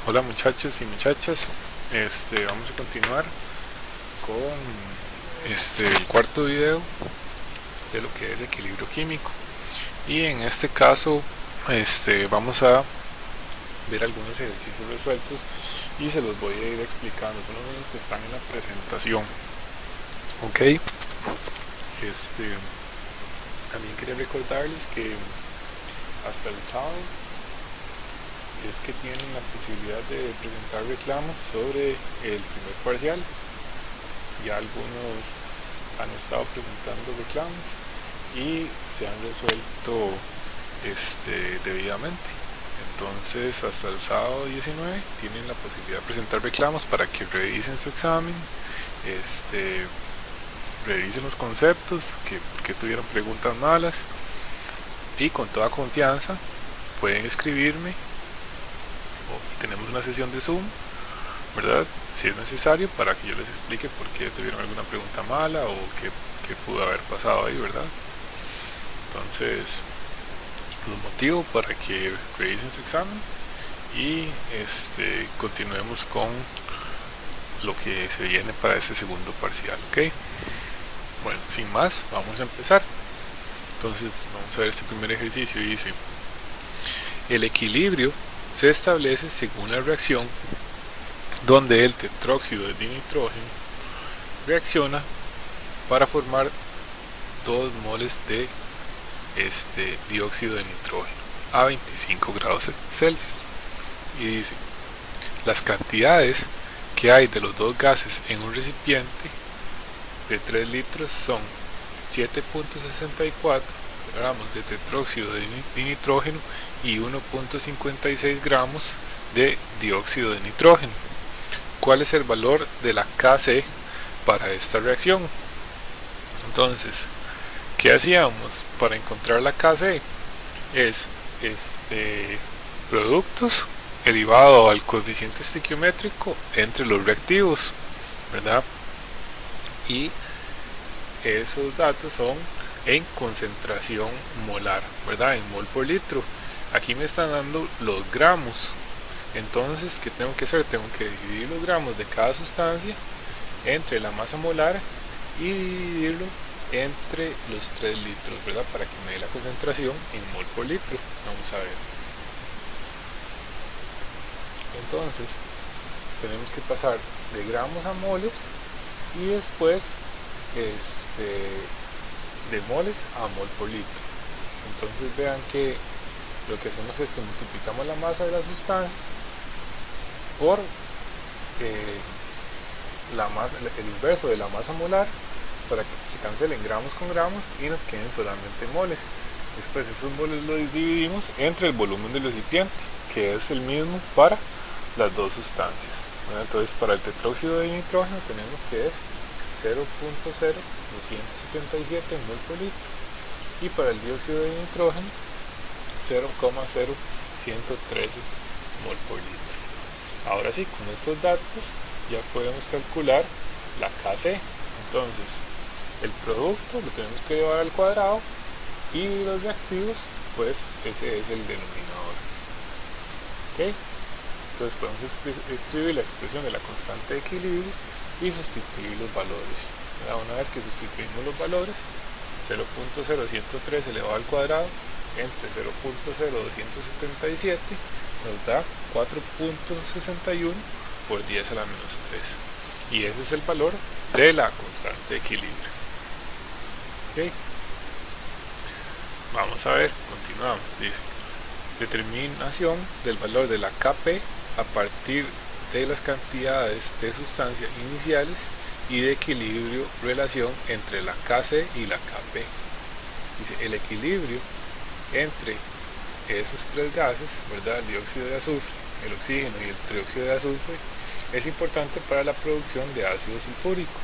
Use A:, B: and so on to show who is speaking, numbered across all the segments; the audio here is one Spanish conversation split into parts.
A: Hola muchachos y muchachas, vamos a continuar con el cuarto video de lo que es equilibrio químico, y en este caso vamos a ver algunos ejercicios resueltos y se los voy a ir explicando. Son los mismos que están en la presentación. Ok, también quería recordarles que hasta el sábado es que tienen la posibilidad de presentar reclamos sobre el primer parcial. Ya algunos han estado presentando reclamos y se han resuelto debidamente. Entonces hasta el sábado 19 tienen la posibilidad de presentar reclamos para que revisen su examen, revisen los conceptos, que tuvieron preguntas malas, y con toda confianza pueden escribirme, o tenemos una sesión de Zoom, ¿verdad? Si es necesario, para que yo les explique por qué tuvieron alguna pregunta mala o qué pudo haber pasado ahí, ¿verdad? Entonces los motivo para que revisen su examen y continuemos con lo que se viene para este segundo parcial. Ok, bueno, sin más, vamos a empezar. Entonces vamos a ver este primer ejercicio. Dice: el equilibrio se establece según la reacción donde el tetróxido de dinitrógeno reacciona para formar 2 moles de dióxido de nitrógeno a 25 grados Celsius. Y dice: las cantidades que hay de los dos gases en un recipiente de 3 litros son 7.64 gramos de tetróxido de dinitrógeno y 1.56 gramos de dióxido de nitrógeno. ¿Cuál es el valor de la Kc para esta reacción? Entonces, ¿qué hacíamos para encontrar la Kc? Es productos elevado al coeficiente estequiométrico entre los reactivos, ¿verdad? Y esos datos son en concentración molar, ¿verdad? En mol por litro. Aquí me están dando los gramos. Entonces, ¿qué tengo que hacer? Tengo que dividir los gramos de cada sustancia entre la masa molar y dividirlo entre los 3 litros, ¿verdad? Para que me dé la concentración en mol por litro. Vamos a ver. Entonces, tenemos que pasar de gramos a moles y después de moles a mol por litro. Entonces vean que lo que hacemos es que multiplicamos la masa de la sustancia por el inverso de la masa molar, para que se cancelen gramos con gramos y nos queden solamente moles. Después esos moles los dividimos entre el volumen del recipiente, que es el mismo para las dos sustancias. Entonces, para el tetróxido de nitrógeno tenemos que es 0.0277 mol por litro, y para el dióxido de nitrógeno 0.0113 mol por litro. Ahora sí, con estos datos ya podemos calcular la Kc. Entonces, el producto lo tenemos que llevar al cuadrado y los reactivos, pues ese es el denominador. ¿Ok? Entonces podemos escribir la expresión de la constante de equilibrio y sustituir los valores. Una vez que sustituimos los valores, 0.0113 elevado al cuadrado entre 0.0277 nos da 4.61 por 10 a la menos 3, y ese es el valor de la constante de equilibrio. ¿Okay? Vamos a ver, continuamos. Dice: determinación del valor de la Kp a partir de las cantidades de sustancia iniciales y de equilibrio relación entre la Kc y la Kp. Dice: el equilibrio entre esos 3 gases, ¿verdad? El dióxido de azufre, el oxígeno y el trióxido de azufre, es importante para la producción de ácido sulfúrico.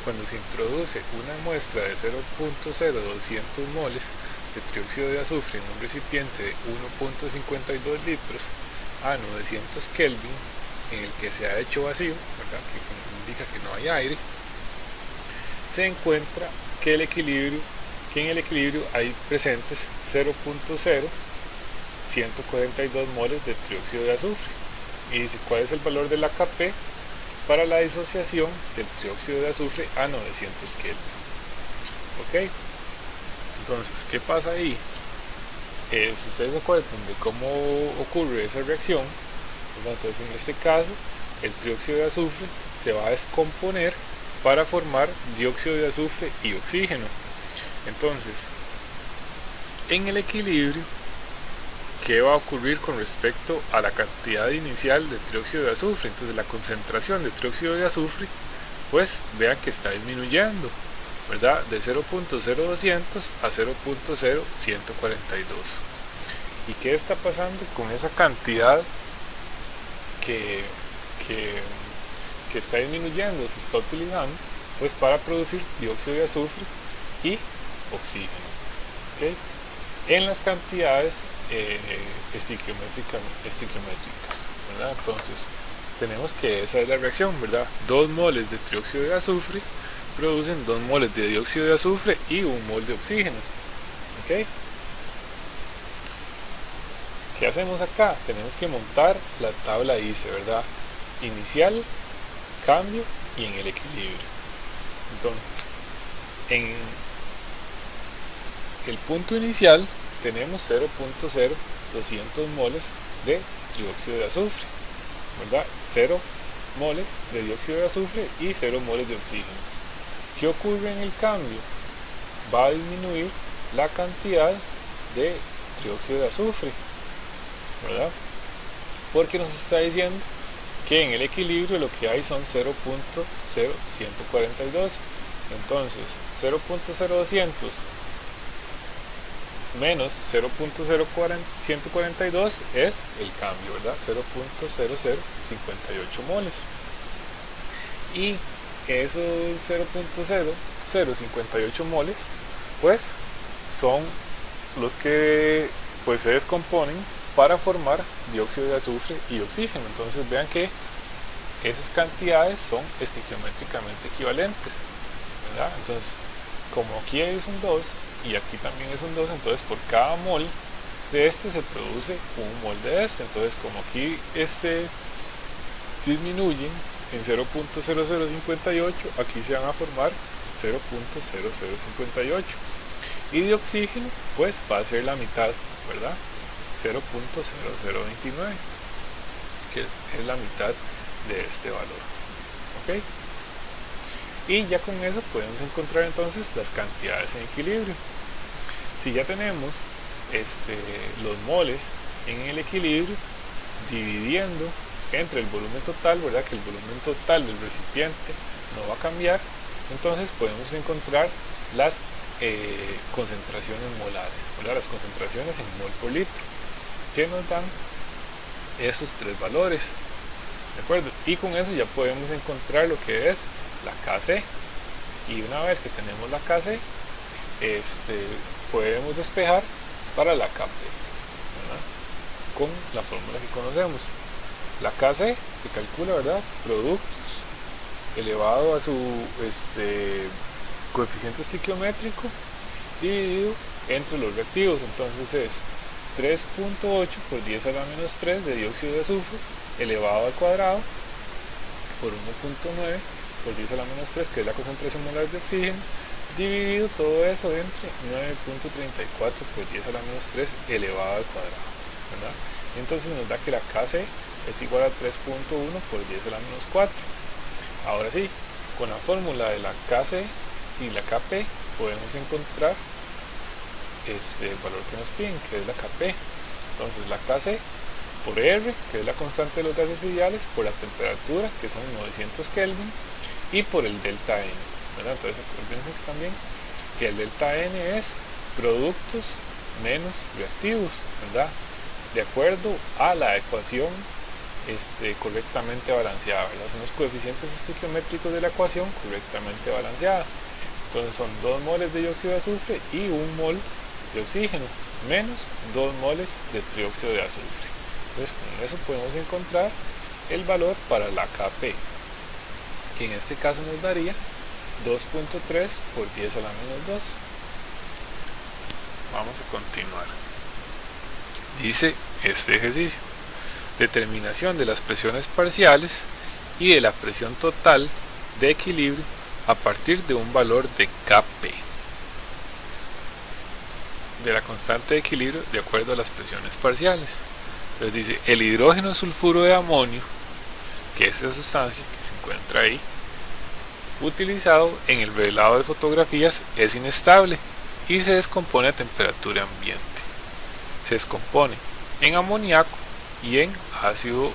A: Cuando se introduce una muestra de 0.0200 moles de trióxido de azufre en un recipiente de 1.52 litros a 900 Kelvin, en el que se ha hecho vacío, ¿verdad? Que indica que no hay aire, se encuentra que en el equilibrio hay presentes 0.0142 moles de trióxido de azufre, y dice cuál es el valor de la Kp para la disociación del trióxido de azufre a 900 Kelvin. Ok, entonces, ¿qué pasa ahí? Si ustedes se acuerdan de cómo ocurre esa reacción, entonces en este caso el trióxido de azufre se va a descomponer para formar dióxido de azufre y oxígeno. Entonces, en el equilibrio, ¿qué va a ocurrir con respecto a la cantidad inicial de trióxido de azufre? Entonces la concentración de trióxido de azufre, pues vean que está disminuyendo, ¿verdad? De 0.0200 a 0.0142. ¿Y qué está pasando con esa cantidad que está disminuyendo? Se está utilizando pues para producir dióxido de azufre y oxígeno. ¿Okay? En las cantidades estiquiométricas, ¿verdad? Entonces tenemos que esa es la reacción, ¿verdad? 2 moles de trióxido de azufre producen 2 moles de dióxido de azufre y 1 mol de oxígeno. ¿Okay? ¿Qué hacemos acá? Tenemos que montar la tabla ICE, ¿verdad? Inicial, cambio y en el equilibrio. Entonces, en el punto inicial tenemos 0.0200 moles de dióxido de azufre, ¿verdad? 0 moles de dióxido de azufre y 0 moles de oxígeno. ¿Qué ocurre en el cambio? Va a disminuir la cantidad de dióxido de azufre, ¿verdad? Porque nos está diciendo que en el equilibrio lo que hay son 0.0142. Entonces 0.0200 menos 0.0142 es el cambio, ¿verdad? 0.0058 moles. Y esos 0.0058 moles pues son los que pues se descomponen para formar dióxido de azufre y oxígeno. Entonces vean que esas cantidades son estequiométricamente equivalentes, ¿verdad? Entonces, como aquí es un 2 y aquí también es un 2, entonces por cada mol de este se produce un mol de este. Entonces, como aquí disminuyen en 0.0058, aquí se van a formar 0.0058. Y de oxígeno, pues va a ser la mitad, ¿verdad? 0.0029, que es la mitad de este valor. ¿Ok? Y ya con eso podemos encontrar entonces las cantidades en equilibrio. Si ya tenemos los moles en el equilibrio, dividiendo entre el volumen total, ¿verdad? Que el volumen total del recipiente no va a cambiar, entonces podemos encontrar las concentraciones molares, ¿verdad? Las concentraciones en mol por litro, que nos dan esos 3 valores, ¿de acuerdo? Y con eso ya podemos encontrar lo que es la Kc, y una vez que tenemos la Kc, podemos despejar para la Kp, ¿verdad? Con la fórmula que conocemos. La Kc se calcula, ¿verdad? Productos elevado a su coeficiente estequiométrico dividido entre los reactivos. Entonces es 3.8 por 10 a la menos 3 de dióxido de azufre elevado al cuadrado por 1.9 por 10 a la menos 3, que es la concentración molar de oxígeno, dividido todo eso entre 9.34 por 10 a la menos 3 elevado al cuadrado, ¿verdad? Entonces nos da que la Kc es igual a 3.1 por 10 a la menos 4. Ahora sí, con la fórmula de la Kc y la Kp podemos encontrar el valor que nos piden, que es la Kp. Entonces la Kc por R, que es la constante de los gases ideales, por la temperatura, que son 900 Kelvin, y por el delta N, ¿verdad? Entonces acuérdense también que el delta N es productos menos reactivos, ¿verdad? De acuerdo a la ecuación correctamente balanceada, ¿verdad? Son los coeficientes estequiométricos de la ecuación correctamente balanceada. Entonces son 2 moles de dióxido de azufre y 1 mol de oxígeno, menos 2 moles de trióxido de azufre. Entonces con eso podemos encontrar el valor para la Kp, que en este caso nos daría 2.3 por 10 a la menos 2. Vamos a continuar. Dice este ejercicio: determinación de las presiones parciales y de la presión total de equilibrio a partir de un valor de Kp, de la constante de equilibrio de acuerdo a las presiones parciales. Entonces dice, el hidrógeno sulfuro de amonio, que es esa sustancia que se encuentra ahí, utilizado en el revelado de fotografías, es inestable y se descompone a temperatura ambiente. Se descompone en amoníaco y en ácido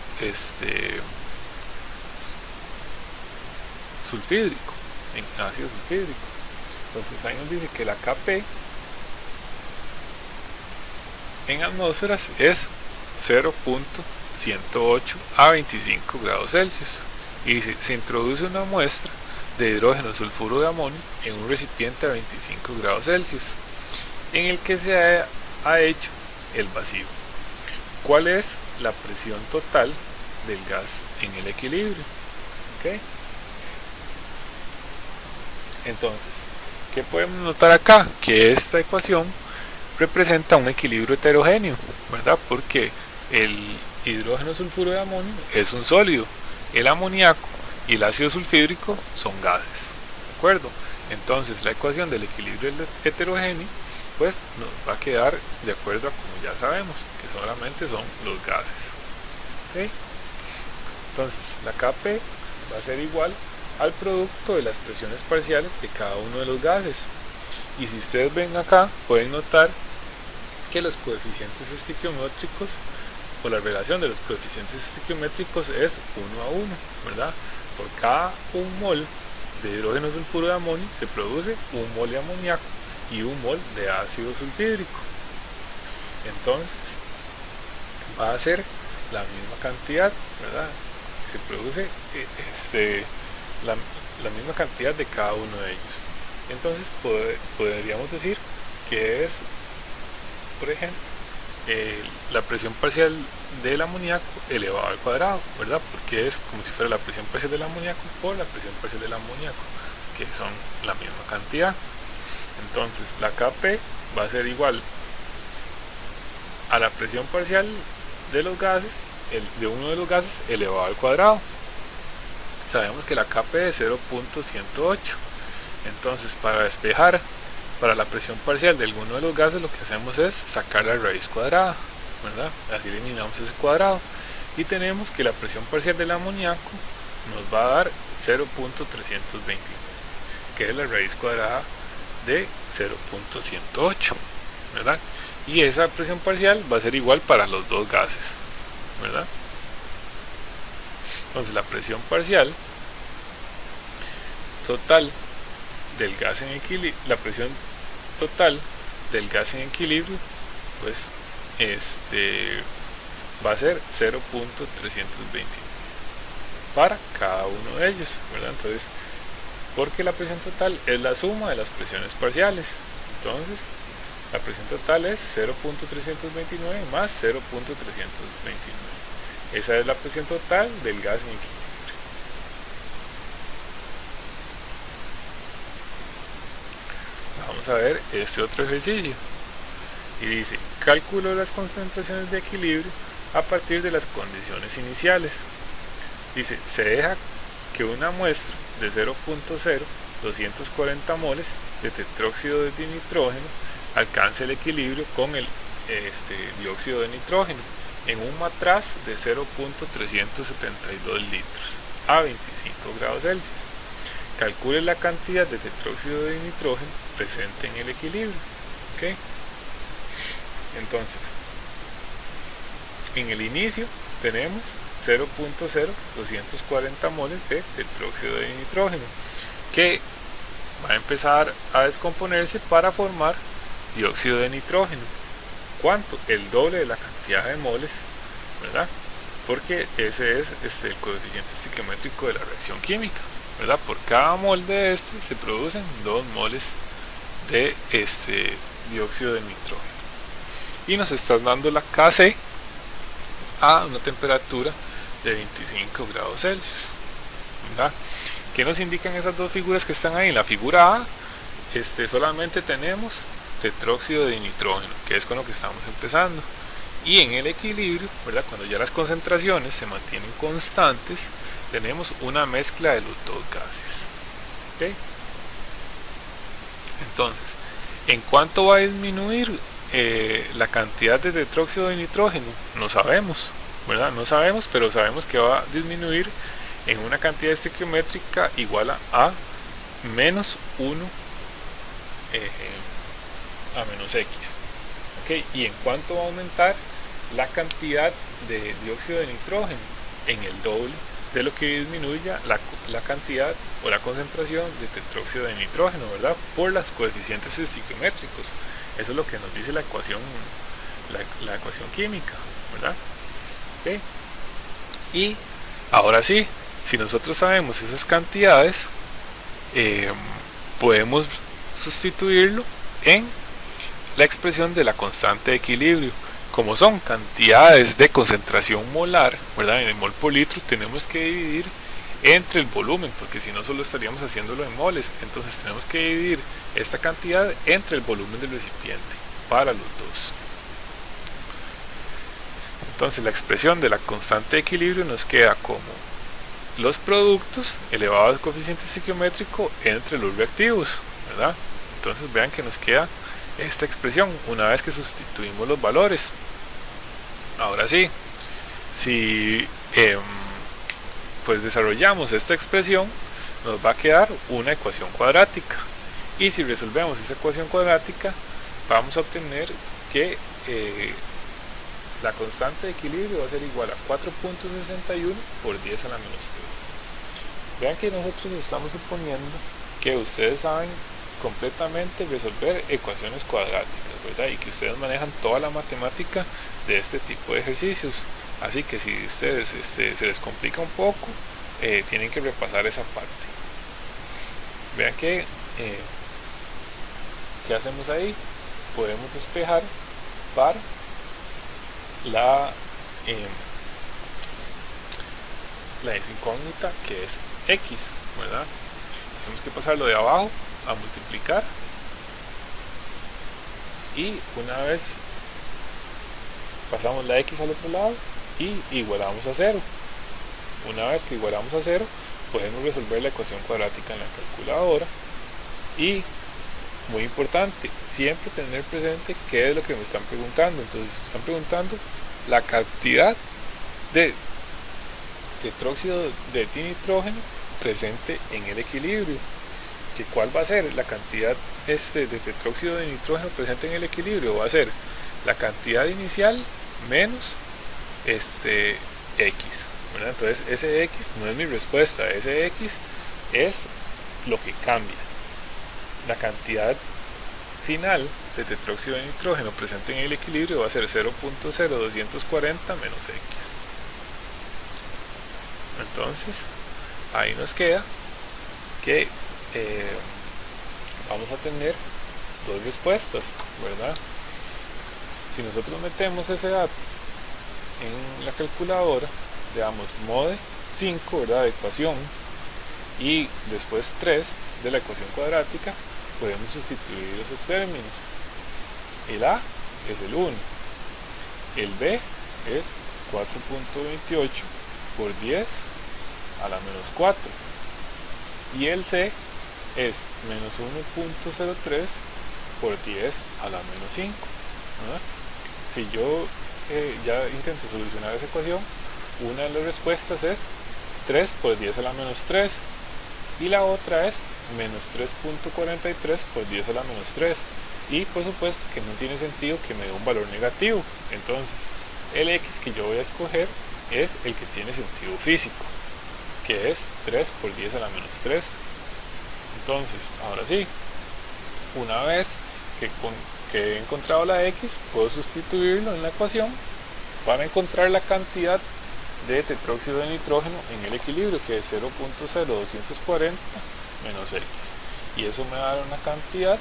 A: sulfídrico, Entonces ahí nos dice que la Kp en atmósferas es 0.108 a 25 grados Celsius, y dice, se introduce una muestra de hidrógeno sulfuro de amonio en un recipiente a 25 grados Celsius en el que se ha hecho el vacío. ¿Cuál es la presión total del gas en el equilibrio? ¿Okay? Entonces, ¿qué podemos notar acá? Que esta ecuación representa un equilibrio heterogéneo, ¿verdad? Porque el hidrógeno sulfuro de amonio es un sólido, el amoníaco y el ácido sulfídrico son gases, ¿de acuerdo? Entonces la ecuación del equilibrio heterogéneo pues nos va a quedar de acuerdo a como ya sabemos, que solamente son los gases. ¿Okay? Entonces la Kp va a ser igual al producto de las presiones parciales de cada uno de los gases. Y si ustedes ven acá, pueden notar que los coeficientes estequiométricos, o la relación de los coeficientes estequiométricos es 1 a 1, ¿verdad? Por cada 1 mol de hidrógeno sulfuro de amonio se produce 1 mol de amoníaco y 1 mol de ácido sulfídrico. Entonces va a ser la misma cantidad, ¿verdad? Se produce la misma cantidad de cada uno de ellos. Entonces podríamos decir que es, por ejemplo, la presión parcial del amoníaco elevado al cuadrado, ¿verdad? Porque es como si fuera la presión parcial del amoníaco por la presión parcial del amoníaco, que son la misma cantidad. Entonces la Kp va a ser igual a la presión parcial de los gases, de uno de los gases elevado al cuadrado. Sabemos que la Kp es 0.108. Entonces para despejar para la presión parcial de alguno de los gases, lo que hacemos es sacar la raíz cuadrada, ¿verdad? Así eliminamos ese cuadrado y tenemos que la presión parcial del amoníaco nos va a dar 0.329, que es la raíz cuadrada de 0.108, ¿verdad? Y esa presión parcial va a ser igual para los dos gases, ¿verdad? Entonces la presión parcial total del gas en equilibrio, la presión total del gas en equilibrio, pues va a ser 0.329 para cada uno de ellos, ¿verdad? Entonces, porque la presión total es la suma de las presiones parciales, entonces la presión total es 0.329 más 0.329. Esa es la presión total del gas en equilibrio. Vamos a ver este otro ejercicio y dice, cálculo las concentraciones de equilibrio a partir de las condiciones iniciales. Dice, se deja que una muestra de 0.0240 moles de tetróxido de dinitrógeno alcance el equilibrio con el dióxido de nitrógeno en un matraz de 0.372 litros a 25 grados Celsius. Calcule la cantidad de tetróxido de nitrógeno presente en el equilibrio. ¿Okay? Entonces, en el inicio tenemos 0.0240 moles de tetróxido de nitrógeno que va a empezar a descomponerse para formar dióxido de nitrógeno. ¿Cuánto? El doble de la cantidad de moles, ¿verdad? Porque ese es el coeficiente estequiométrico de la reacción química, ¿verdad? Por cada mol de se producen 2 moles de dióxido de nitrógeno. Y nos está dando la Kc a una temperatura de 25 grados Celsius, ¿verdad? ¿Qué nos indican esas dos figuras que están ahí? En la figura A solamente tenemos tetróxido de nitrógeno, que es con lo que estamos empezando, Y en el equilibrio, ¿verdad? Cuando ya las concentraciones se mantienen constantes, tenemos una mezcla de los dos gases. ¿Okay? Entonces, ¿en cuánto va a disminuir la cantidad de tetróxido de nitrógeno? No sabemos, ¿verdad? No sabemos, pero sabemos que va a disminuir en una cantidad estequiométrica igual a menos 1 a menos x. ¿Okay? ¿Y en cuánto va a aumentar la cantidad de dióxido de nitrógeno? En el doble de lo que disminuya la cantidad o la concentración de tetróxido de nitrógeno, ¿verdad? Por los coeficientes estequiométricos. Eso es lo que nos dice la ecuación química, ¿verdad? ¿Okay? Y ahora sí, si nosotros sabemos esas cantidades, podemos sustituirlo en la expresión de la constante de equilibrio. Como son cantidades de concentración molar, ¿verdad? En el mol por litro, tenemos que dividir entre el volumen, porque si no solo estaríamos haciéndolo en moles. Entonces tenemos que dividir esta cantidad entre el volumen del recipiente para los dos. Entonces la expresión de la constante de equilibrio nos queda como los productos elevados al coeficiente estequiométrico entre los reactivos, ¿verdad? Entonces vean que nos queda esta expresión una vez que sustituimos los valores. Ahora sí, si pues desarrollamos esta expresión, nos va a quedar una ecuación cuadrática, y si resolvemos esa ecuación cuadrática vamos a obtener que la constante de equilibrio va a ser igual a 4.61 por 10 a la menos 3. Vean que nosotros estamos suponiendo que ustedes saben completamente resolver ecuaciones cuadráticas, ¿verdad? Y que ustedes manejan toda la matemática de este tipo de ejercicios. Así que si ustedes se les complica un poco, tienen que repasar esa parte. Vean que ¿qué hacemos ahí? Podemos despejar para la incógnita, que es x, ¿verdad? Tenemos que pasarlo de abajo a multiplicar, y una vez pasamos la x al otro lado y igualamos a 0. Una vez que igualamos a 0, podemos resolver la ecuación cuadrática en la calculadora. Y muy importante, siempre tener presente qué es lo que me están preguntando. Entonces me están preguntando la cantidad de tetróxido de dinitrógeno presente en el equilibrio. ¿Que cuál va a ser la cantidad de tetróxido de nitrógeno presente en el equilibrio? Va a ser la cantidad inicial menos x, ¿verdad? Entonces ese x no es mi respuesta, ese x es lo que cambia. La cantidad final de tetróxido de nitrógeno presente en el equilibrio va a ser 0.0240 menos x. Entonces ahí nos queda que vamos a tener dos respuestas, ¿verdad? Si nosotros metemos ese dato en la calculadora, le damos mode 5, ¿verdad?, de ecuación, y después 3 de la ecuación cuadrática, podemos sustituir esos términos. El A es el 1, el B es 4.28 por 10 a la menos 4, y el C es menos 1.03 por 10 a la menos 5, ¿verdad? Si yo ya intento solucionar esa ecuación, una de las respuestas es 3 por 10 a la menos 3, y la otra es menos 3.43 por 10 a la menos 3, y por supuesto que no tiene sentido que me dé un valor negativo. Entonces el x que yo voy a escoger es el que tiene sentido físico, que es 3 por 10 a la menos 3. Entonces, ahora sí, una vez que he encontrado la x, puedo sustituirlo en la ecuación para encontrar la cantidad de tetróxido de nitrógeno en el equilibrio, que es 0.0240 menos x, y eso me va a dar una cantidad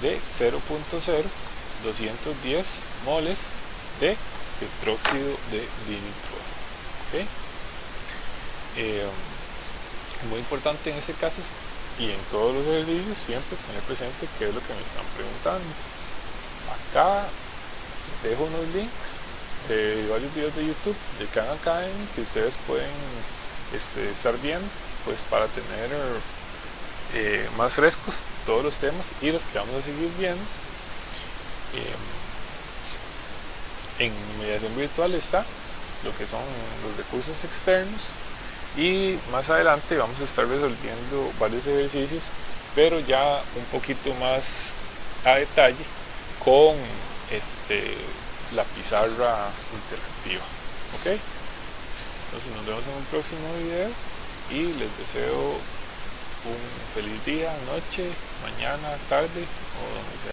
A: de 0.0210 moles de tetróxido de dinitrógeno. ¿Okay? Muy importante en este caso y en todos los ejercicios siempre tener presente qué es lo que me están preguntando. Acá dejo unos links de varios videos de YouTube de Khan Academy que ustedes pueden estar viendo, pues para tener más frescos todos los temas y los que vamos a seguir viendo. En mediación virtual está lo que son los recursos externos, y más adelante vamos a estar resolviendo varios ejercicios, pero ya un poquito más a detalle con la pizarra interactiva. Ok, entonces nos vemos en un próximo video y les deseo un feliz día, noche, mañana, tarde o donde sea.